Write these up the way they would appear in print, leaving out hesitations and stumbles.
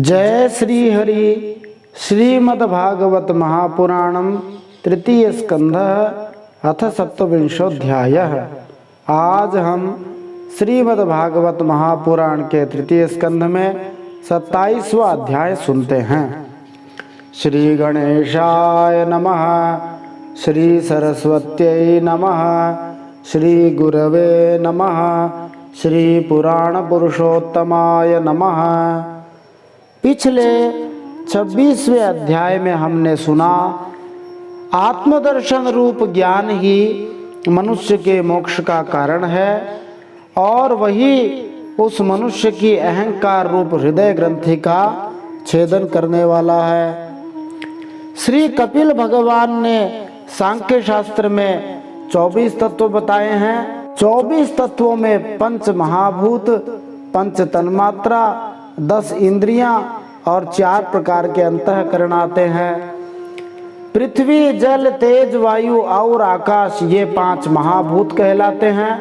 जय श्री हरि। श्रीमद्भागवत महापुराणम तृतीय स्कंध अथ सप्तविंशोऽध्याय। आज हम श्रीमद्भागवत महापुराण के तृतीय स्कंध में 27वां अध्याय सुनते हैं। श्री गणेशाय नमः। श्री सरस्वत्यै नमः। श्री गुरवे नमः। श्री पुराण पुरुषोत्तमाय नमः। पिछले 26वें अध्याय में हमने सुना आत्मदर्शन रूप ज्ञान ही मनुष्य के मोक्ष का कारण है और वही उस मनुष्य की अहंकार रूप हृदय ग्रंथि का छेदन करने वाला है। श्री कपिल भगवान ने सांख्य शास्त्र में 24 तत्व बताए हैं। 24 तत्वों में 5 महाभूत, 5 तन्मात्रा, 10 इंद्रियां और 4 प्रकार के अंतःकरण आते हैं। पृथ्वी, जल, तेज, वायु और आकाश ये 5 महाभूत कहलाते हैं।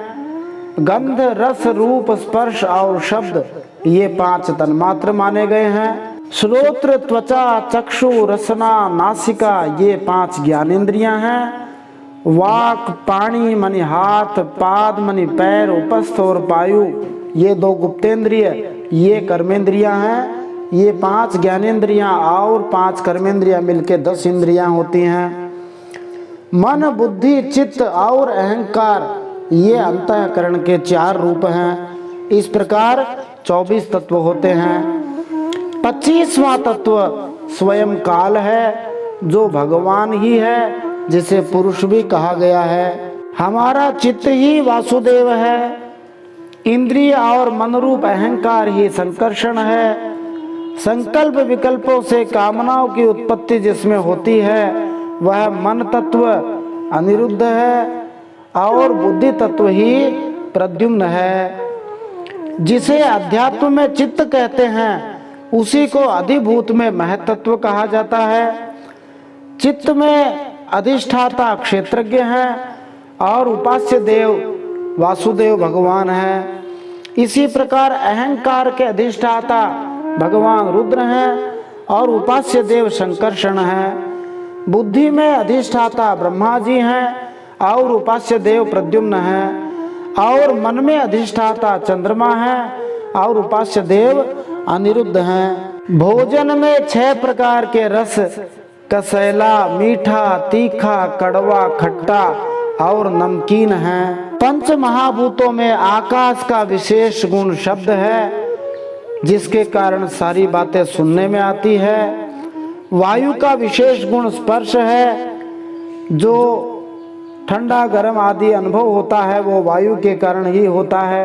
गंध, रस, रूप, स्पर्श और शब्द ये 5 तन्मात्र माने गए हैं। श्रोत्र, त्वचा, चक्षु, रसना, नासिका ये 5 ज्ञानेंद्रियां हैं। वाक, पाणी मनि हाथ, पाद मनि पैर, उपस्थ और पायु ये 2 गुप्तेंद्रिय ये कर्मेंद्रियां हैं। ये 5 ज्ञानेंद्रियां और 5 कर्मेंद्रियां मिलके 10 इंद्रियां होती हैं। मन, बुद्धि, चित्त और अहंकार ये अंतःकरण के 4 रूप हैं। इस प्रकार 24 तत्व होते हैं। 25वां तत्व स्वयं काल है जो भगवान ही है, जिसे पुरुष भी कहा गया है। हमारा चित्त ही वासुदेव है। इंद्रिय और मन रूप अहंकार ही संकर्षण है। संकल्प विकल्पों से कामनाओं की उत्पत्ति जिसमें होती है वह मन तत्व अनिरुद्ध है और बुद्धि तत्व ही प्रद्युम्न है। जिसे अध्यात्म में चित्त कहते हैं उसी को अधिभूत में महत्त्व कहा जाता है। चित्त में अधिष्ठाता क्षेत्रज्ञ हैं और उपास्य देव वासुदेव भगवान हैं। इसी प्रकार अहंकार के अधिष्ठाता भगवान रुद्र हैं और उपास्य देव संकर्षण हैं। बुद्धि में अधिष्ठाता ब्रह्मा जी हैं और उपास्य देव प्रद्युम्न हैं। और मन में अधिष्ठाता चंद्रमा हैं और उपास्य देव अनिरुद्ध हैं। भोजन में 6 प्रकार के रस कसैला, मीठा, तीखा, कड़वा, खट्टा और नमकीन हैं। 5 महाभूतों में आकाश का विशेष गुण शब्द है जिसके कारण सारी बातें सुनने में आती है। वायु का विशेष गुण स्पर्श है। जो ठंडा गर्म आदि अनुभव होता है वो वायु के कारण ही होता है।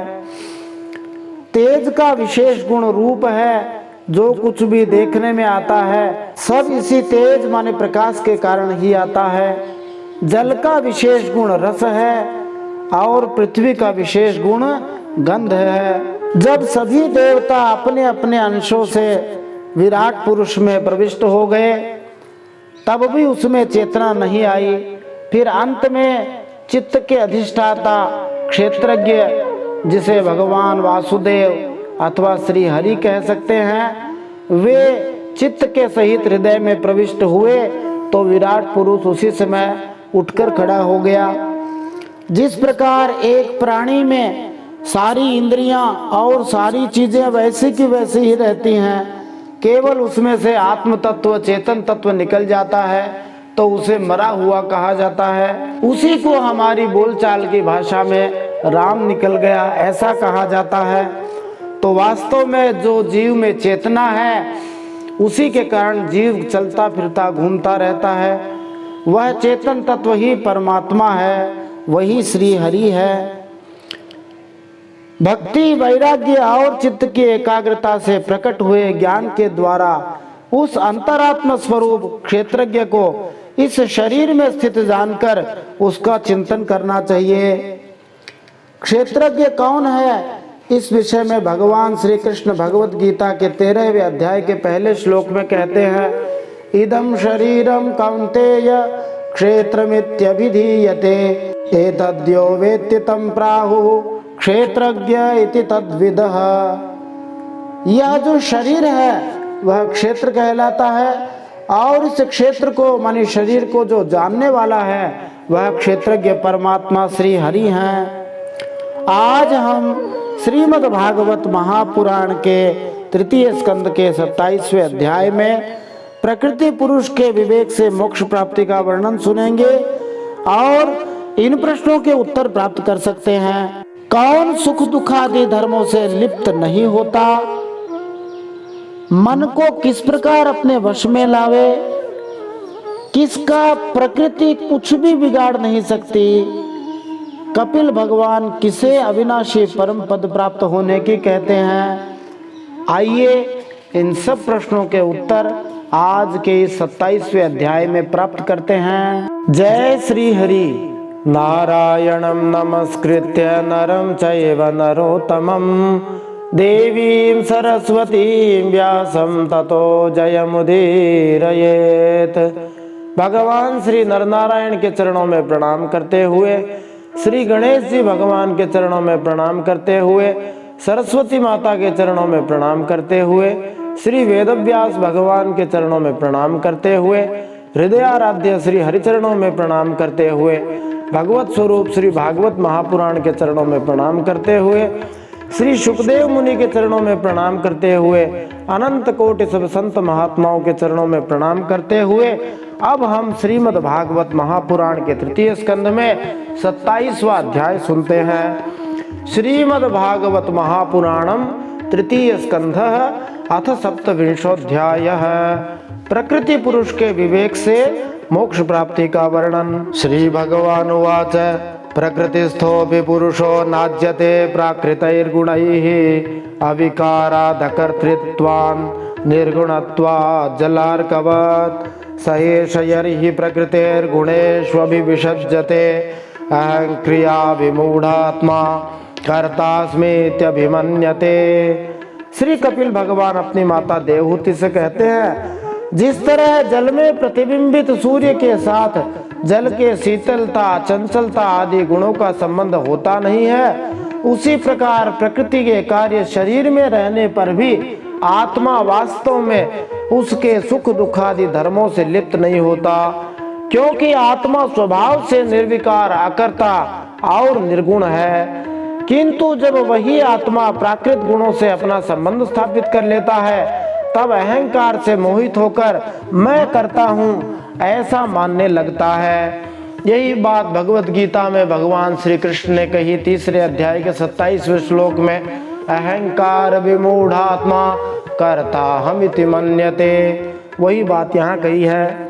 तेज का विशेष गुण रूप है। जो कुछ भी देखने में आता है सब इसी तेज माने प्रकाश के कारण ही आता है। जल का विशेष गुण रस है और पृथ्वी का विशेष गुण गंध है। जब सभी देवता अपने अपने अंशों से विराट पुरुष में प्रविष्ट हो गए तब भी उसमें चेतना नहीं आई। फिर अंत में चित्त के अधिष्ठाता क्षेत्रज्ञ जिसे भगवान वासुदेव अथवा श्री हरि कह सकते हैं वे चित्त के सहित हृदय में प्रविष्ट हुए तो विराट पुरुष उसी समय उठकर खड़ा हो गया। जिस प्रकार एक प्राणी में सारी इंद्रियां और सारी चीजें वैसी की वैसी ही रहती हैं, केवल उसमें से आत्म तत्व चेतन तत्व निकल जाता है तो उसे मरा हुआ कहा जाता है। उसी को हमारी बोलचाल की भाषा में राम निकल गया ऐसा कहा जाता है। तो वास्तव में जो जीव में चेतना है उसी के कारण जीव चलता फिरता घूमता रहता है। वह चेतन तत्व ही परमात्मा है, वही श्री हरि है। भक्ति, वैराग्य और चित्त की एकाग्रता से प्रकट हुए ज्ञान के द्वारा उस अंतरात्म स्वरूप क्षेत्रज्ञ को इस शरीर में स्थित जानकर उसका चिंतन करना चाहिए। क्षेत्रज्ञ कौन है इस विषय में भगवान श्री कृष्ण भगवत गीता के 13वें अध्याय के पहले श्लोक में कहते हैं, इदं शरीरम कौन्तेय क्षेत्रमित्यभिधीयते एतद्यो वेत्ति तं प्राहुः क्षेत्रज्ञ इति तद्विदः। यह जो शरीर है वह क्षेत्र कहलाता है, और इस क्षेत्र को माने शरीर को जो जानने वाला है वह क्षेत्रज्ञ परमात्मा श्री हरि हैं। आज हम श्रीमद् भागवत महापुराण के तृतीय स्कंद के 27वें अध्याय में प्रकृति पुरुष के विवेक से मोक्ष प्राप्ति का वर्णन सुनेंगे और इन प्रश्नों के उत्तर प्राप्त कर सकते हैं। कौन सुख दुख आदि धर्मों से लिप्त नहीं होता, मन को किस प्रकार अपने वश में लावे, किसका प्रकृति कुछ भी बिगाड़ नहीं सकती, कपिल भगवान किसे अविनाशी परम पद प्राप्त होने की कहते हैं। आइए इन सब प्रश्नों के उत्तर आज के इस 27वें अध्याय में प्राप्त करते हैं। जय श्री हरि। नारायणं नमस्कृत्य नरं चैव नरोत्तमं देवीं सरस्वतीं व्यासं ततो जयमुदीरयेत्। भगवान श्री नरनारायण के चरणों में प्रणाम करते हुए, श्री गणेश जी भगवान के चरणों में प्रणाम करते हुए, सरस्वती माता के चरणों में प्रणाम करते हुए, श्री वेदव्यास भगवान के चरणों में प्रणाम करते हुए, हृदयाराध्य श्री हरिचरणों में प्रणाम करते हुए, भगवत स्वरूप श्री भागवत महापुराण के चरणों में प्रणाम करते हुए, श्री सुखदेव मुनि के चरणों में प्रणाम करते हुए, अनंत कोटि सब संत महात्माओं के चरणों में प्रणाम करते हुए अब हम श्रीमद् भागवत महापुराण के तृतीय स्कंद में 27वां अध्याय सुनते हैं। श्रीमद् भागवत महापुराणम तृतीय स्कंधः अथ सप्तविंशोऽध्यायः। प्रकृति पुरुष के विवेक से मोक्ष प्राप्ति का वर्णन। श्री भगवान उवाच प्रकृतिस्थोऽपि पुरुषो नाज्यते प्राकृतैर्गुणैः अविकारादकर्तृत्वान् निर्गुणत्वात् जलार्कवत् स एष यर्हि प्रकृतेर्गुणेष्वभिविषज्यते अहं क्रिया विमूढात्मा कर्तास्मीत्यभिमन्यते। श्री कपिल भगवान अपनी माता देवहूति से कहते हैं, जिस तरह जल में प्रतिबिंबित सूर्य के साथ जल के शीतलता, चंचलता आदि गुणों का संबंध होता नहीं है, उसी प्रकार प्रकृति के कार्य शरीर में रहने पर भी आत्मा वास्तव में उसके सुख दुख आदि धर्मों से लिप्त नहीं होता, क्योंकि आत्मा स्वभाव से निर्विकार, अकर्ता और निर्गुण है। किंतु जब वही आत्मा प्राकृत गुणों से अपना संबंध स्थापित कर लेता है, तब अहंकार से मोहित होकर मैं करता हूँ ऐसा मानने लगता है। यही बात भगवत गीता में भगवान श्री कृष्ण ने कही, तीसरे अध्याय के 27वें श्लोक में, अहंकार विमूढ़ात्मा कर्ता हमिति मन्यते। वही बात यहाँ कही है।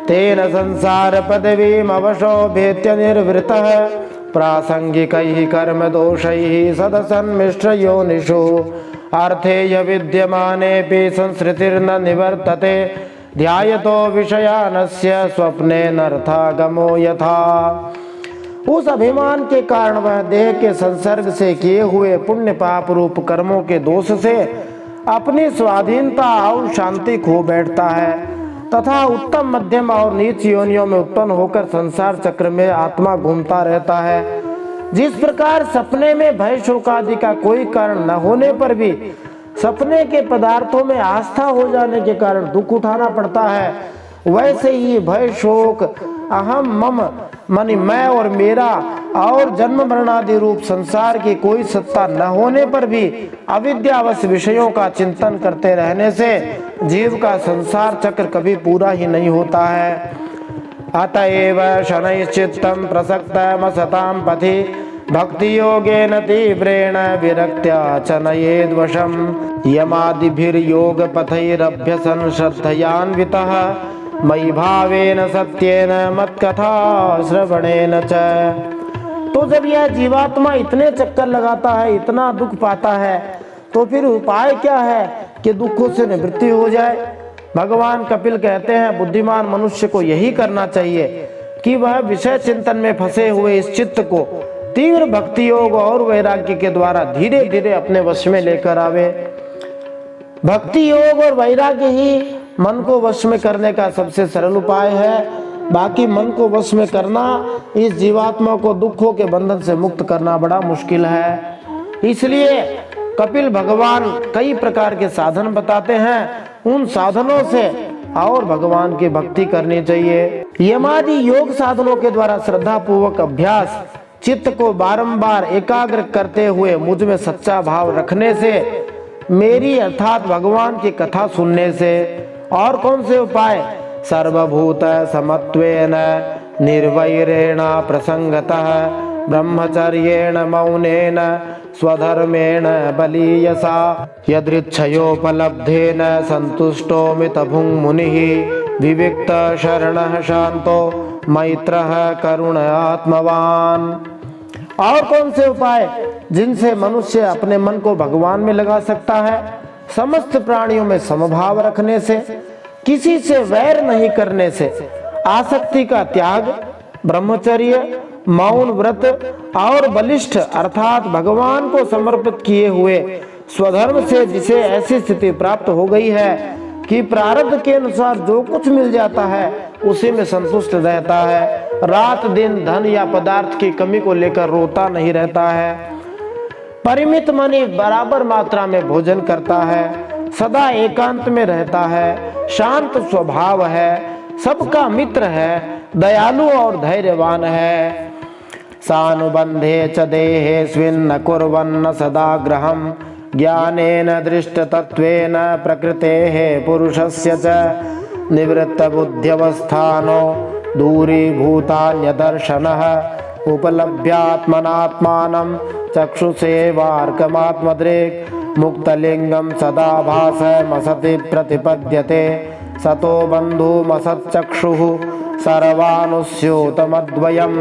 तेन संसार पदवीम अवशो भेत्य निर्वृतः प्रासंगिकैः कर्म दोषैः सदसन्मिश्र योनिषु अर्थेय विद्यमानेऽपि संसृतिर्न निवर्तते ध्यायतो विषयानस्य स्वप्नेनर्थागमो यथा। उस अभिमान के कारण वह देह के संसर्ग से किए हुए पुण्य पाप रूप कर्मों के दोष से अपनी स्वाधीनता और शांति खो बैठता है तथा उत्तम, मध्यम और नीच योनियों में उत्पन्न होकर संसार चक्र में आत्मा घूमता रहता है। जिस प्रकार सपने में भय शोक आदि का कोई कारण न होने पर भी सपने के पदार्थों में आस्था हो जाने के कारण दुख उठाना पड़ता है, वैसे ही भय शोक, अहम मम मानी मैं और मेरा और जन्म मरण आदि रूप संसार की कोई सत्ता न होने पर भी अविद्यावश विषयों का चिंतन करते रहने से जीव का संसार चक्र कभी पूरा ही नहीं होता है। अतएव शनैश्चित्तं प्रसक्तमसतां पथि भक्ति योगेन तीव्रेण विरक्त्या च नयेद्वशं यमादिभिर्योग पथैरभ्यसन् श्रद्धयान्वितः मयि भावेन सत्येन मत्कथा श्रवणेन च। तो जब यह जीवात्मा इतने चक्कर लगाता है, इतना दुख पाता है, तो फिर उपाय क्या है कि दुखों से निवृत्ति हो जाए। भगवान कपिल कहते हैं, बुद्धिमान मनुष्य को यही करना चाहिए कि वह विषय चिंतन में फंसे हुए इस चित्त को तीव्र भक्ति योग और वैराग्य के द्वारा धीरे धीरे अपने वश में लेकर आवे। भक्ति योग और वैराग्य ही मन को वश में करने का सबसे सरल उपाय है। बाकी मन को वश में करना इस जीवात्मा को दुखों के बंधन से मुक्त करना बड़ा मुश्किल है। इसलिए कपिल भगवान कई प्रकार के साधन बताते हैं। उन साधनों से और भगवान की भक्ति करनी चाहिए। यमादि योग साधनों के द्वारा श्रद्धा पूर्वक अभ्यास, चित्त को बारंबार एकाग्र करते हुए मुझ में सच्चा भाव रखने से, मेरी अर्थात भगवान की कथा सुनने से। और कौन से उपाय? सर्वभूत समत्वेन निर्वैरेण प्रसंगतः ब्रह्मचर्येण मौनेन स्वधर्मेण बलीयसा यदृच्छयोपलब्धेन संतुष्टो मितभुङ् मुनिः विविक्त शरणः शांतो मैत्रः करुण आत्मवान। और कौन से उपाय जिनसे मनुष्य अपने मन को भगवान में लगा सकता है? समस्त प्राणियों में समभाव रखने से, किसी से वैर नहीं करने से, आसक्ति का त्याग, ब्रह्मचर्य, मौन व्रत और बलिष्ठ अर्थात भगवान को समर्पित किए हुए स्वधर्म से जिसे ऐसी स्थिति प्राप्त हो गई है कि प्रारब्ध के अनुसार जो कुछ मिल जाता है उसी में संतुष्ट रहता है, रात दिन धन या पदार्थ की कमी को लेकर रोता नहीं रहता है, परिमित मनी बराबर मात्रा में भोजन करता है, सदा एकांत में रहता है, शांत स्वभाव है, सबका मित्र है, दयालु और धैर्यवान है। सानुबंधे च देहेस्मिन् कुर्वन्न सदाग्रहं ज्ञानेन दृष्टतत्त्वेन प्रकृतेः पुरुषस्य च निवृत्तबुद्ध्यवस्थानो दूरीभूतान्यदर्शनः उपलभ्यात्मनात्मानं चक्षुषेवार्कमात्मदृक् मुक्तलिंगं सदा भासमसति प्रतिपद्यते सतो बन्धुमसच्चक्षुः सर्वानुस्योतमद्वयम्।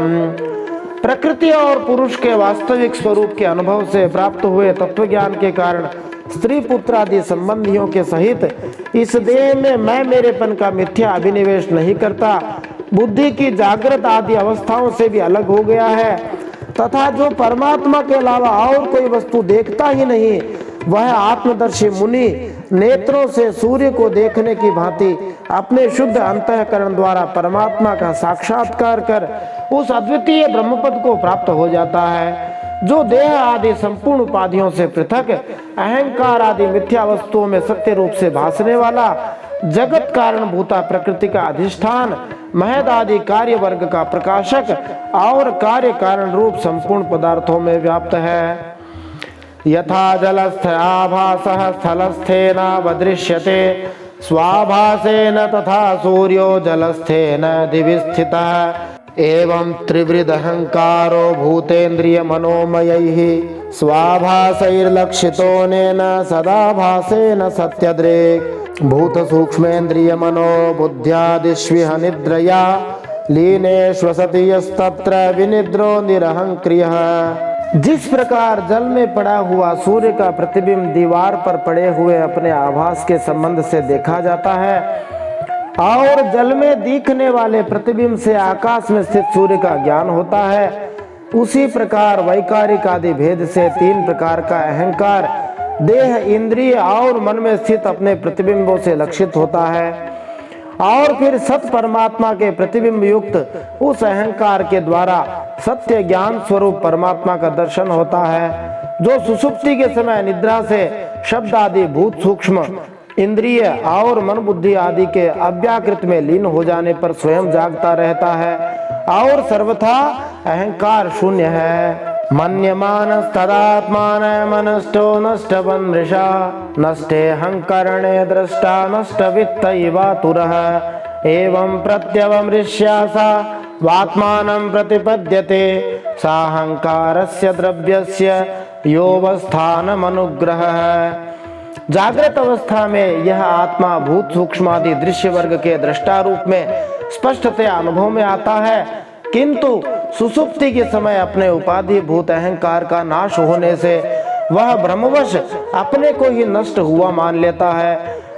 प्रकृति और पुरुष के वास्तविक स्वरूप के अनुभव से प्राप्त हुए तत्वज्ञान के कारण स्त्री पुत्र आदि संबंधियों के सहित इस देह में मैं मेरेपन का मिथ्या अभिनिवेश नहीं करता, बुद्धि की जागृत आदि अवस्थाओं से भी अलग हो गया है तथा जो परमात्मा के अलावा और कोई वस्तु देखता ही नहीं, वह आत्मदर्शी मुनि नेत्रों से सूर्य को देखने की भांति अपने शुद्ध अंतःकरण द्वारा परमात्मा का साक्षात्कार कर उस अद्वितीय ब्रह्मपद को प्राप्त हो जाता है। जो देह आदि संपूर्ण उपाधियों से पृथक, अहंकार आदि मिथ्या वस्तुओं में सत्य रूप से भासने वाला, जगत कारण भूता प्रकृति का अधिष्ठान, महद आदि कार्य वर्ग का प्रकाशक और कार्य कारण रूप संपूर्ण पदार्थों में व्याप्त है। यथा जलस्थ आभासः स्थलस्थेनावदृश्यते स्वाभासेन तथा सूर्यो जलस्थेन दिवि स्थितः एवं त्रिवृदहंकारो भूतेन्द्रिय मनोमयैः स्वाभासैर्लक्षितोनेन सदाभासेन सत्यदृक् भूत सूक्ष्मेन्द्रिय मनो बुद्ध्यादिष्विह निद्रया लीने श्वसति यस्तत्र विनिद्रो निरहंक्रियः। जिस प्रकार जल में पड़ा हुआ सूर्य का प्रतिबिंब दीवार पर पड़े हुए अपने आभास के संबंध से देखा जाता है और जल में दिखने वाले प्रतिबिंब से आकाश में स्थित सूर्य का ज्ञान होता है, उसी प्रकार वैकारिक आदि भेद से तीन प्रकार का अहंकार देह, इंद्रिय और मन में स्थित अपने प्रतिबिंबों से लक्षित होता है और फिर सत परमात्मा के प्रतिबिंब युक्त उस अहंकार के द्वारा सत्य ज्ञान स्वरूप परमात्मा का दर्शन होता है, जो सुसुप्ति के समय निद्रा से शब्द आदि भूत सूक्ष्म इंद्रिय और मन बुद्धि आदि के अव्याकृत में लीन हो जाने पर स्वयं जागता रहता है और सर्वथा अहंकार शून्य है। मन्यमानस्तदात्मान मनष्टो नष्टवन्मृषा नष्टे हंकरणे दृष्टा नष्टवित्तैवातुरः एवं प्रत्यवमृष्यासा वात्मानं प्रतिपद्यते साहंकारस्य द्रव्यस्य योऽवस्थानमनुग्रहः। जागृत अवस्था में यह आत्मा भूत सूक्ष्म आदि दृश्य वर्ग के दृष्टा रूप में स्पष्टतया अनुभव में आता है, किंतु सुसुप्ति के समय अपने उपाधि भूत अहंकार का नाश होने से वह ब्रह्मवश अपने को ही नष्ट हुआ मान लेता है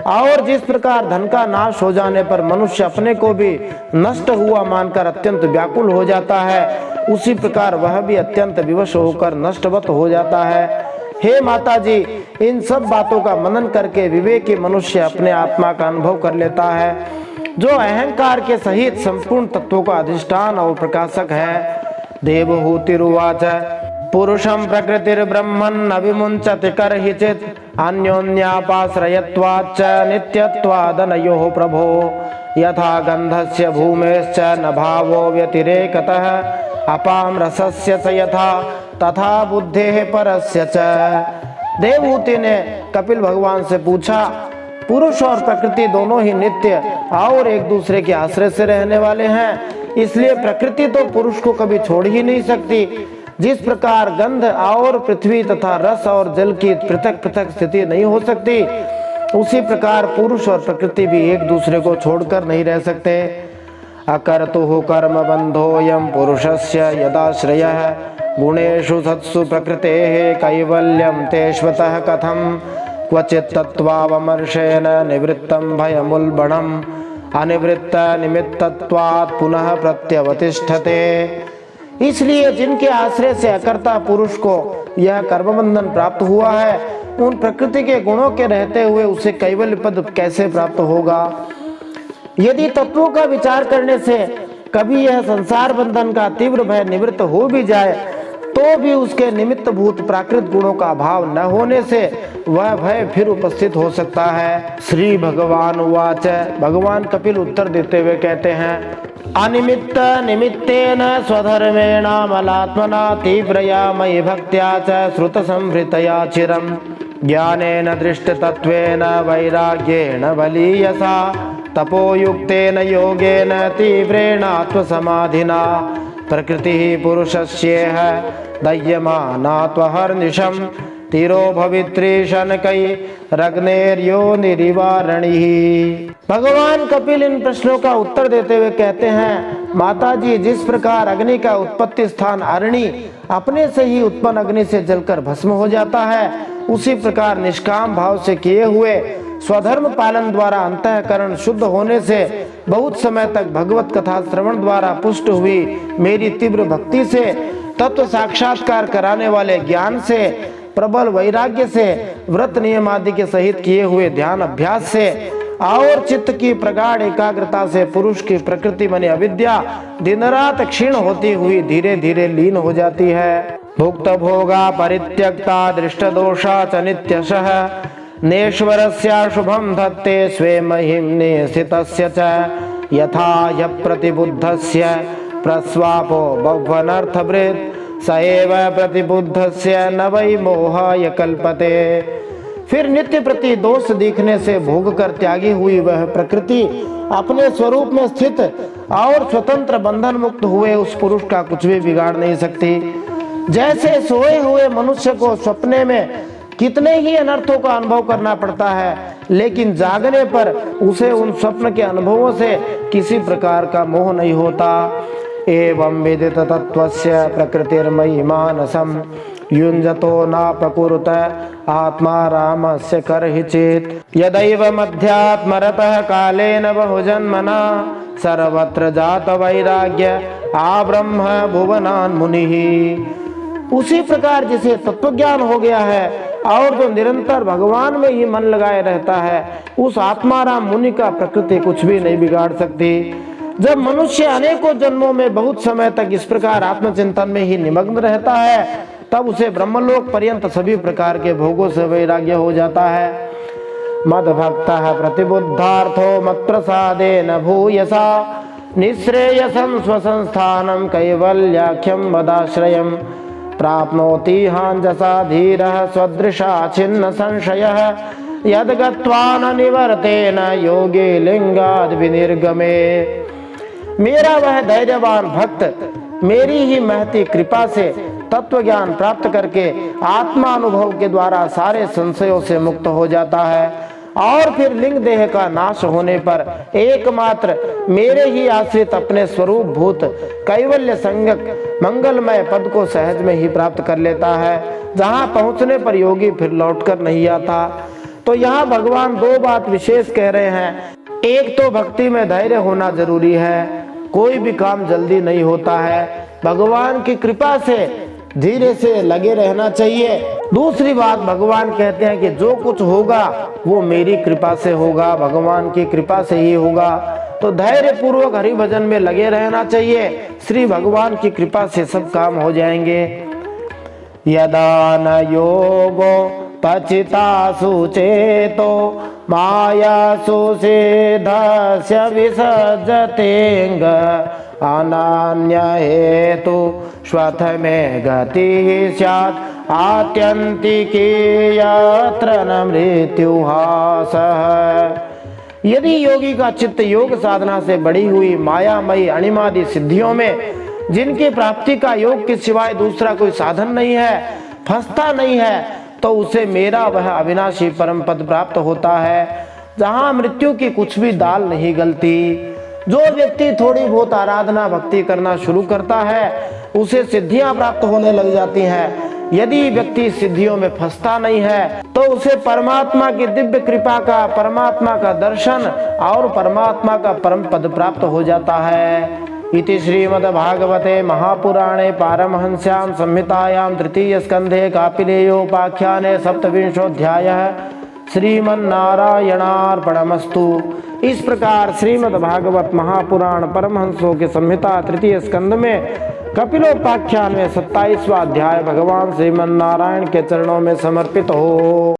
और जिस प्रकार धन का नाश हो जाने पर मनुष्य अपने को भी नष्ट हुआ मानकर अत्यंत व्याकुल हो जाता है, उसी प्रकार वह भी अत्यंत विवश होकर नष्टवत हो जाता है। हे माता जी, इन सब बातों का मनन करके विवेकी मनुष्य अपने आत्मा का अनुभव कर लेता है, जो अहंकार के सहित संपूर्ण तत्वों का अधिष्ठान और प्रकाशक है। देवहूतिरुवाच पुरुषं प्रकृतिर्ब्रह्मन् अभिमुञ्चति कर्हिचित् अन्योन्यापाश्रयत्वाच्च नित्यत्वादनयोः प्रभो यथा गन्धस्य भूमेश्च न भावो व्यतिरेकतः अपां रसस्य च यथा तथा बुद्धेः परस्य च। देवहूति ने कपिल भगवान से पूछा, पुरुष और प्रकृति दोनों ही नित्य और एक दूसरे के आश्रय से रहने वाले हैं, इसलिए प्रकृति तो पुरुष को कभी छोड़ ही नहीं सकती। जिस प्रकार गंध और पृथ्वी तथा रस और जल की पृथक पृथक स्थिति नहीं हो सकती, उसी प्रकार पुरुष और प्रकृति भी एक दूसरे को छोड़कर नहीं रह सकते। अकर्तुः कर्म बंधोऽयं पुरुषस्य यदाश्रयः गुणेषु सत्सु प्रकृतेः कैवल्यं तेष्वतः कथं क्वचित् तत्त्वावमर्शेन निवृत्तं भयमुल्बणम् अनिवृत्त निमित्तत्वात् पुनः प्रत्यवतिष्ठते। इसलिए जिनके आश्रय से अकर्ता पुरुष को यह कर्मबंधन प्राप्त हुआ है, उन प्रकृति के गुणों के रहते हुए उसे कैवल्य पद कैसे प्राप्त होगा। यदि तत्वों का विचार करने से कभी यह संसार बंधन का तीव्र भय निवृत्त हो भी जाए, तो भी उसके निमित्त भूत प्राकृत गुणों का अभाव न होने से वह भय फिर उपस्थित हो सकता है। श्री भगवान उवाच, भगवान कपिल उत्तर देते हुए कहते हैं, अनिमित्त निमित्तेन स्वधर्मेण मलात्मना तीव्रया मयि भक्त्या च श्रुत संहृतया चिरं ज्ञानेन दृष्टतत्त्वेन वैराग्येण बलीयसा तपोयुक्तेन योगेन तीव्रेण आत्मसमाधिना प्रकृतिः पुरुषस्येह दह्यमाना त्वहर्निशं तीरो भवित्री शनकैरग्नेर्योनिरिवारणिः। भगवान कपिल इन प्रश्नों का उत्तर देते हुए कहते हैं, माता जी, जिस प्रकार अग्नि का उत्पत्ति स्थान अरणि अपने से ही उत्पन्न अग्नि से जलकर भस्म हो जाता है, उसी प्रकार निष्काम भाव से किए हुए स्वधर्म पालन द्वारा अंतःकरण शुद्ध होने से बहुत समय तक भगवत कथा श्रवण द्वारा पुष्ट हुई मेरी तीव्र भक्ति से, तत्व साक्षात्कार कराने वाले ज्ञान से, प्रबल वैराग्य से, व्रत नियम आदि के सहित किए हुए ध्यान अभ्यास से और चित्त की प्रगाढ़ एकाग्रता से पुरुष की प्रकृति बनी अविद्या दिन रात क्षीण होती हुई धीरे धीरे लीन हो जाती है। भुक्त भोगा परित्यक्ता दृष्ट दोषा च नित्यशः नेश्वरस्य शुभं धत्ते स्वे महिम्ने स्थितस्य च यथा ह्य प्रतिबुद्धस्य प्रस्वापो बहुवनर्थभृत् स एव प्रतिबुद्धस्य न वै मोहाय कल्पते। फिर नित्य प्रति दोष दिखने से भोग कर त्यागी हुई वह प्रकृति अपने स्वरूप में स्थित और स्वतंत्र बंधन मुक्त हुए उस पुरुष का कुछ भी बिगाड़ नहीं सकती। जैसे सोए हुए मनुष्य को सपने में कितने ही अनर्थों का अनुभव करना पड़ता है, लेकिन जागने पर उसे उन स्वप्न के अनुभवों से किसी प्रकार का मोह नहीं होता। एवं विदित तत्वस्य प्रकृतिर्मयि मानसं युञ्जतो नापकुरुत आत्मा रामस्य कर्हिचित् यदैव मध्यात्मरतः कालेन बहुजन्मना सर्वत्र जात वैराग्य आब्रह्म भुवनान् मुनिः। उसी प्रकार जिसे तत्वज्ञान हो गया है और जो निरंतर भगवान में ही मन लगाए रहता है, उस आत्माराम मुनि का प्रकृति कुछ भी नहीं बिगाड़ सकती। जब मनुष्य अनेकों जन्मों में बहुत समय तक इस प्रकार आत्मचिंतन में ही निमग्न रहता है, तब उसे ब्रह्मलोक पर्यंत सभी प्रकार के भोगों से वैराग्य हो जाता है। मद्भक्तः प्रतिबुद्धार्थो मत्प्रसादेन भूयसा निःश्रेयसं स्वसंस्थानं कैवल्याख्यं मदाश्रयम् प्राप्नोति हांजसा धीरः स्वदृशा छिन्न संशयः यद्गत्वा न निवर्तेन योगे लिंगाद् विनिर्गमे। मेरा वह धैर्यवान भक्त मेरी ही महती कृपा से तत्व ज्ञान प्राप्त करके आत्मा अनुभव के द्वारा सारे संशयों से मुक्त हो जाता है और फिर लिंग देह का नाश होने पर एकमात्र मेरे ही आश्रित अपने स्वरूप भूत कैवल्य संगक मंगलमय पद को सहज में ही प्राप्त कर लेता है, जहाँ पहुँचने पर योगी फिर लौटकर नहीं आता। तो यहाँ भगवान दो बात विशेष कह रहे हैं। एक तो भक्ति में धैर्य होना जरूरी है, कोई भी काम जल्दी नहीं होता है, भगवान की कृपा से धीरे से लगे रहना चाहिए। दूसरी बात भगवान कहते हैं कि जो कुछ होगा वो मेरी कृपा से होगा, भगवान की कृपा से ही होगा। तो धैर्य पूर्वक हरि भजन में लगे रहना चाहिए, श्री भगवान की कृपा से सब काम हो जाएंगे। यदा न योगो पचितासु चेतो मायासु सिद्धस्य विसर्जतेऽङ्ग अनान्य हेतु श्वथ में गति स्यात् आत्यंतिकी यत्र न मृत्युहासः। यदि योगी का चित्त योग साधना से बढ़ी हुई मायामयी अणिमादि सिद्धियों में, जिनकी प्राप्ति का योग के सिवाय दूसरा कोई साधन नहीं है, फंसता नहीं है, तो उसे मेरा वह अविनाशी परम पद प्राप्त होता है, जहां मृत्यु की कुछ भी दाल नहीं गलती। जो व्यक्ति थोड़ी बहुत आराधना भक्ति करना शुरू करता है, उसे सिद्धियां प्राप्त होने लग जाती हैं। यदि व्यक्ति सिद्धियों में फंसता नहीं है, तो उसे परमात्मा की दिव्य कृपा का, परमात्मा का दर्शन और परमात्मा का परम पद प्राप्त हो जाता है। इति श्रीमद्भागवते महापुराणे पारमहंस्यां संहितायां तृतीय स्कंधे कापिलेयोपाख्याने सप्तविंशोऽध्यायः श्रीमन्नारायणार्पणमस्तु। इस प्रकार श्रीमद्भागवत महापुराण परमहंसों के संहिता तृतीय स्कंध में कपिलोपाख्यान में 27वां अध्याय भगवान श्रीमन्नारायण के चरणों में समर्पित हो।